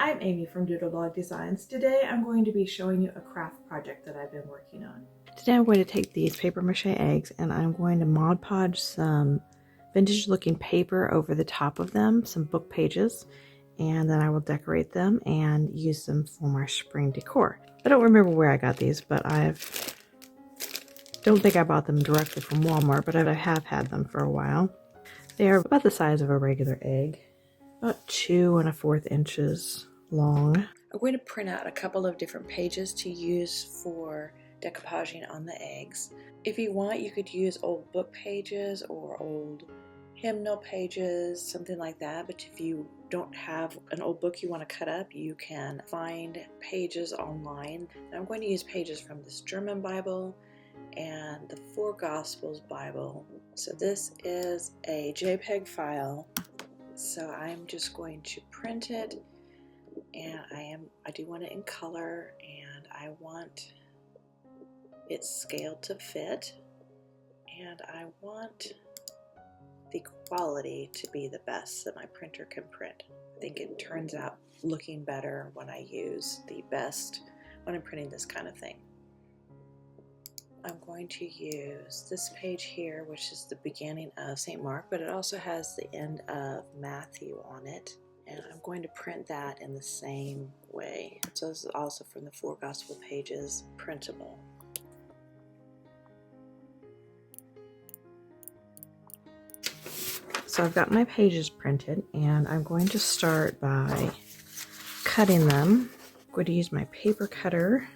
I'm Amy from Doodlebug Designs. Today I'm going to be showing you a craft project that I've been working on. Today I'm going to take these paper mache eggs and I'm going to Mod Podge some vintage looking paper over the top of them, some book pages, and then I will decorate them and use them for my spring decor. I don't remember where I got these, but don't think I bought them directly from Walmart, but I have had them for a while. They are about the size of a regular egg, about 2 1/4 inches long. I'm going to print out a couple of different pages to use for decoupaging on the eggs. If you want, you could use old book pages or old hymnal pages, something like that, but if you don't have an old book you want to cut up, you can find pages online. And I'm going to use pages from this German Bible and the Four Gospels Bible. So this is a JPEG file, so I'm just going to print it, and I do want it in color, and I want it scaled to fit, and I want the quality to be the best that my printer can print. I think it turns out looking better when I use the best when I'm printing this kind of thing. I'm going to use this page here, which is the beginning of St. Mark, but it also has the end of Matthew on it, and I'm going to print that in the same way. So this is also from the Four Gospel Pages Printable. So I've got my pages printed, and I'm going to start by cutting them. I'm going to use my paper cutter.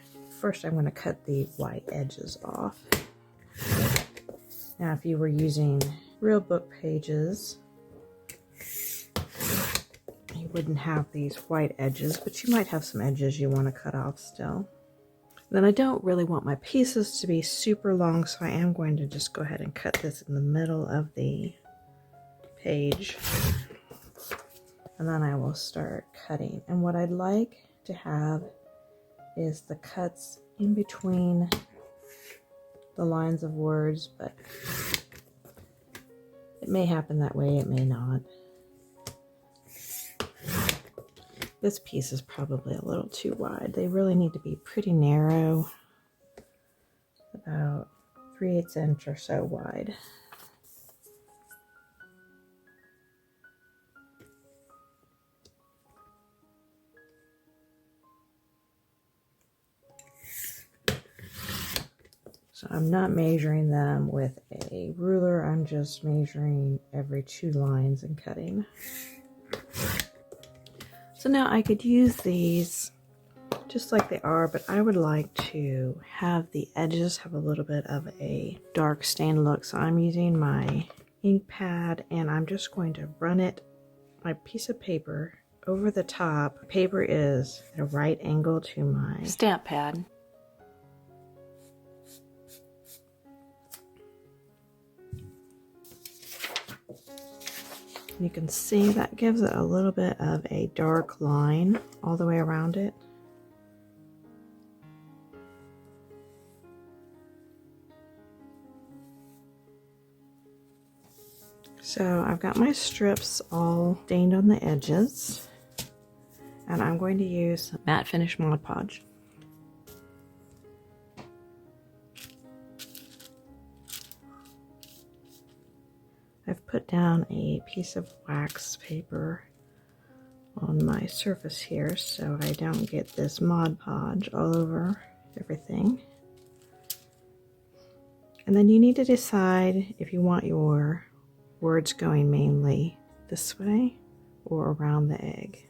First, I'm going to cut the white edges off. Now, if you were using real book pages, you wouldn't have these white edges, but you might have some edges you want to cut off still. Then I don't really want my pieces to be super long, so I am going to just go ahead and cut this in the middle of the page. And then I will start cutting. And what I'd like to have is the cuts in between the lines of words, but it may happen that way, it may not. This piece is probably a little too wide. They really need to be pretty narrow, about 3/8 inch or so wide. So I'm not measuring them with a ruler, I'm just measuring every 2 lines and cutting. So now I could use these just like they are, but I would like to have the edges have a little bit of a dark stain look. So I'm using my ink pad, and I'm just going to run my piece of paper over the top. Paper is at a right angle to my stamp pad. You can see that gives it a little bit of a dark line all the way around it. So I've got my strips all stained on the edges, and I'm going to use matte finish Mod Podge. I've put down a piece of wax paper on my surface here so I don't get this Mod Podge all over everything. And then you need to decide if you want your words going mainly this way or around the egg.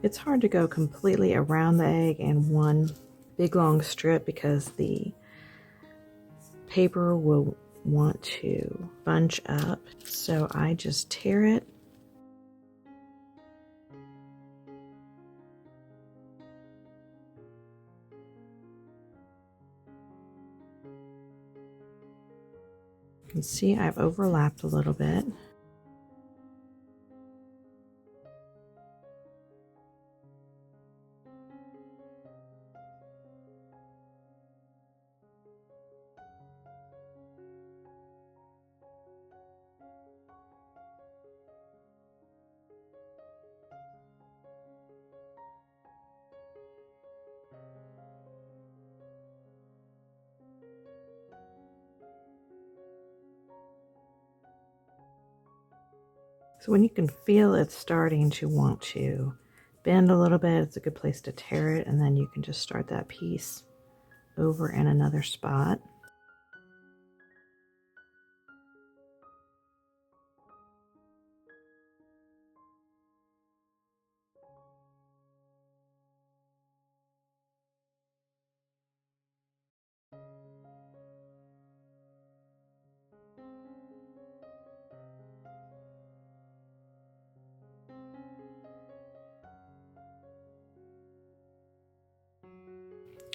It's hard to go completely around the egg in one big long strip because the paper will want to bunch up. So I just tear it. You can see I've overlapped a little bit. So when you can feel it starting to want to bend a little bit, it's a good place to tear it, and then you can just start that piece over in another spot.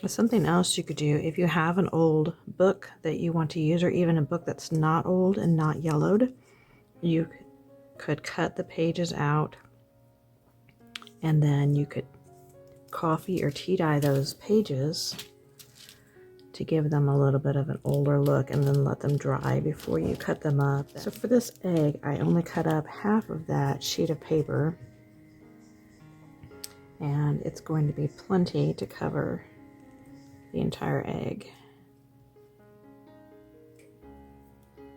Something else you could do, if you have an old book that you want to use, or even a book that's not old and not yellowed, you could cut the pages out, and then you could coffee or tea dye those pages to give them a little bit of an older look, and then let them dry before you cut them up. So for this egg, I only cut up half of that sheet of paper, and it's going to be plenty to cover the entire egg.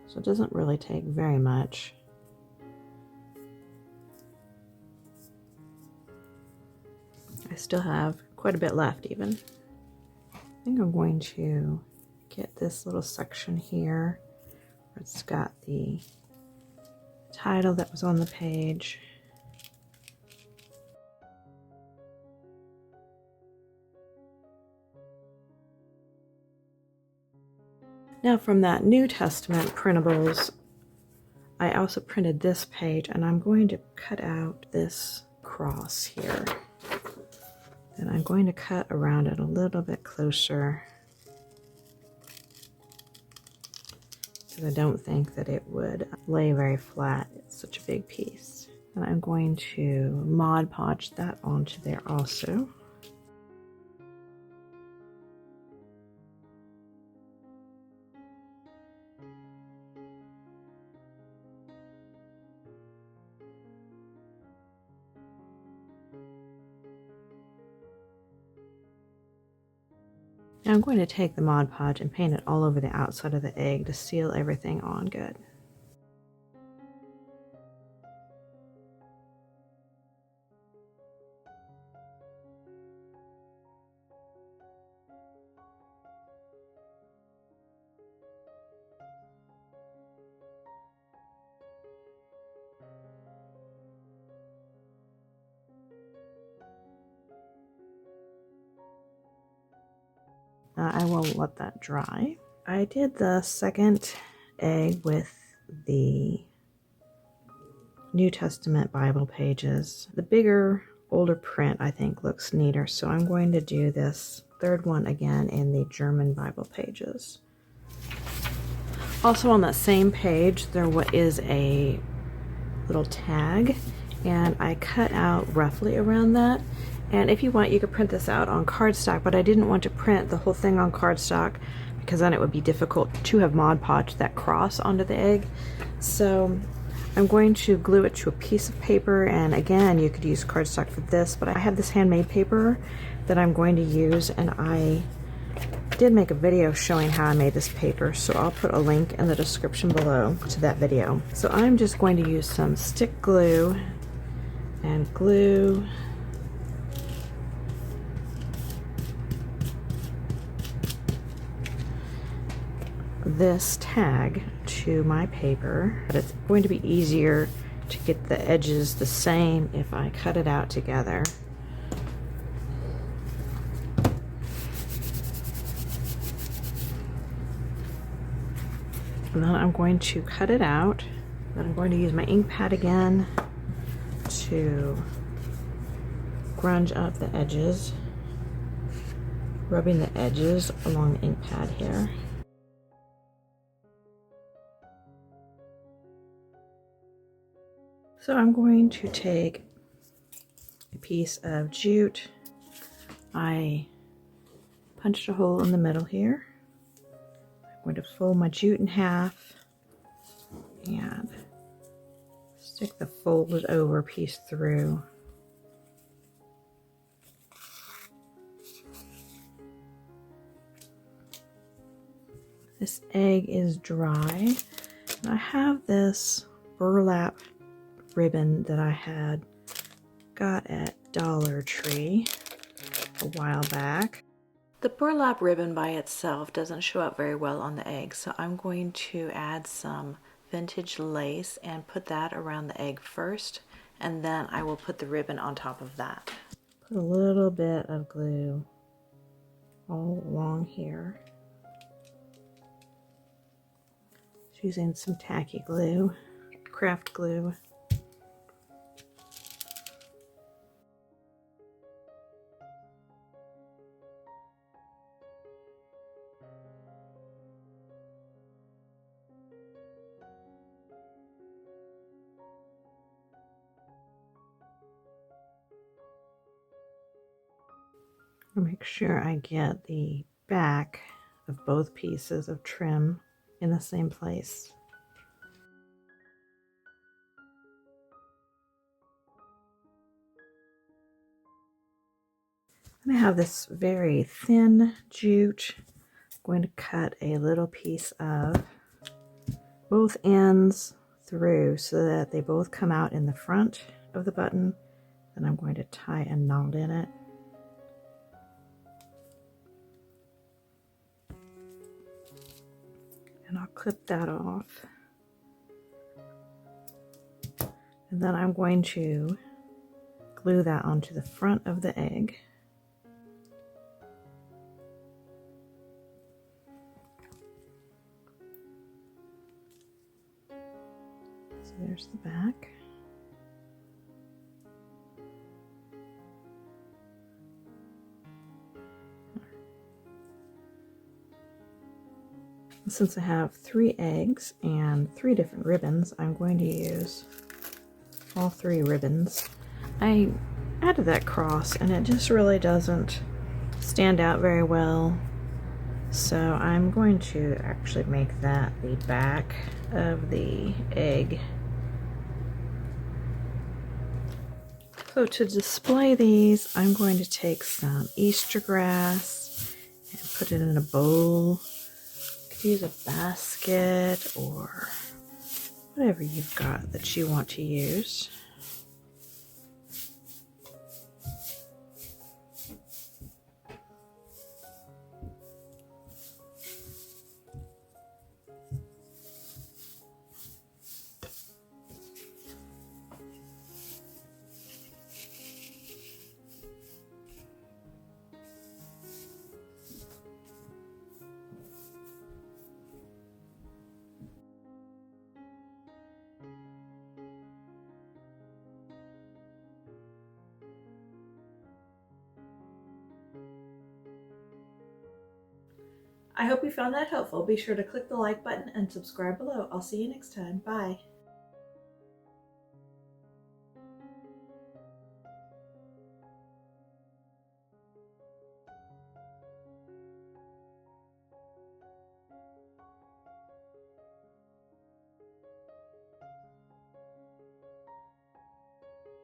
So it doesn't really take very much. I still have quite a bit left even. I think I'm going to get this little section here where it's got the title that was on the page. Now from that New Testament printables, I also printed this page, and I'm going to cut out this cross here. And I'm going to cut around it a little bit closer, because I don't think that it would lay very flat. It's such a big piece. And I'm going to Mod Podge that onto there also. Now I'm going to take the Mod Podge and paint it all over the outside of the egg to seal everything on good. I will let that dry. I did the second egg with the New Testament Bible pages. The bigger, older print I think looks neater, so I'm going to do this third one again in the German Bible pages. Also on that same page there is a little tag, and I cut out roughly around that. And if you want, you could print this out on cardstock, but I didn't want to print the whole thing on cardstock because then it would be difficult to have Mod Podged that cross onto the egg. So I'm going to glue it to a piece of paper, and again, you could use cardstock for this, but I have this handmade paper that I'm going to use, and I did make a video showing how I made this paper, so I'll put a link in the description below to that video. So I'm just going to use some stick glue and glue this tag to my paper, but it's going to be easier to get the edges the same if I cut it out together. And then I'm going to cut it out. Then I'm going to use my ink pad again to grunge up the edges, rubbing the edges along the ink pad here. So I'm going to take a piece of jute. I punched a hole in the middle here. I'm going to fold my jute in half and stick the folded over piece through. This egg is dry, and I have this burlap ribbon that I had got at Dollar Tree a while back. The burlap ribbon by itself doesn't show up very well on the egg, so I'm going to add some vintage lace and put that around the egg first, and then I will put the ribbon on top of that. Put a little bit of glue all along here. Just using some tacky glue, craft glue. Make sure I get the back of both pieces of trim in the same place. I have this very thin jute. I'm going to cut a little piece of both ends through so that they both come out in the front of the button. Then I'm going to tie a knot in it. And I'll clip that off. And then I'm going to glue that onto the front of the egg. So there's the back. Since I have 3 eggs and 3 different ribbons, I'm going to use all 3 ribbons. I added that cross and it just really doesn't stand out very well. So I'm going to actually make that the back of the egg. So to display these, I'm going to take some Easter grass and put it in a bowl. Use a basket or whatever you've got that you want to use. I hope you found that helpful. Be sure to click the like button and subscribe below. I'll see you next time. Bye.